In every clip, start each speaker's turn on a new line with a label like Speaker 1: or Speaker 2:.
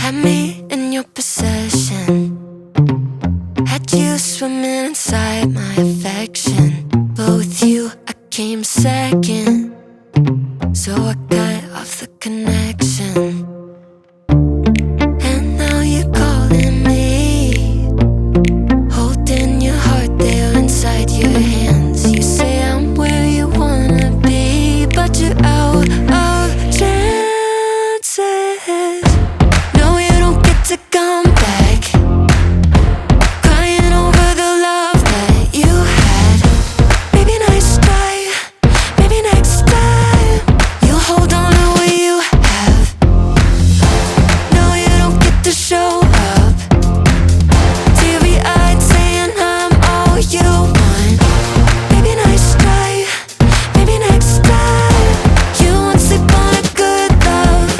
Speaker 1: Had me in your possession, had you swimming inside my affection. But with you I came second, so I cut off the connection. And now you're calling me, holding your heart there inside your hands. You say I'm where you wanna be, but you're out of chances. No, you don't get to come back, crying over the love that you had. Maybe next try, maybe next time you'll hold on to what you have. No, you don't get to show up, teary-eyed saying I'm all you want. Maybe next try, maybe next time you won't sleep on a good love.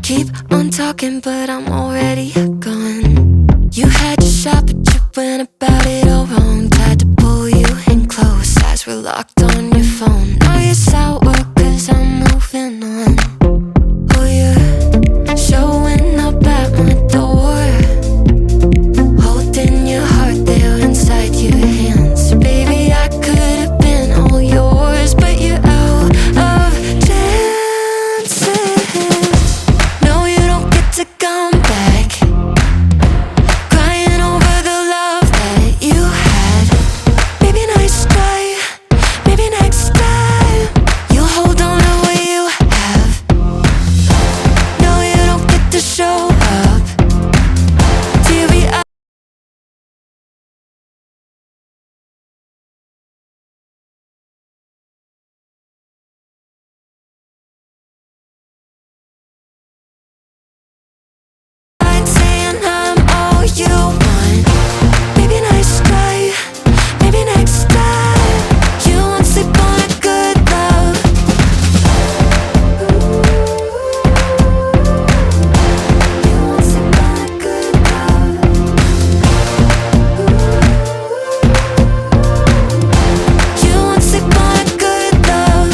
Speaker 1: Keep on talking, but I'm already gone. You had your shot, but you went about it all wrong. Tried to pull you in close, eyes were locked on your phone. Now you're sour, cause I'm moving on. Oh, you're showing up at my door, holding your heart there inside your hands. Baby, I could have been all yours, but you're out of chances. No, you don't get to come back, crying over the love that you had. Maybe next try, maybe next time you'll hold on to what you have. No, you don't get to show up, teary-eyed. Saying I'm all you want. Maybe next try, maybe next time you won't sleep on a good love. You won't sleep on a good love. You won't sleep on a good love.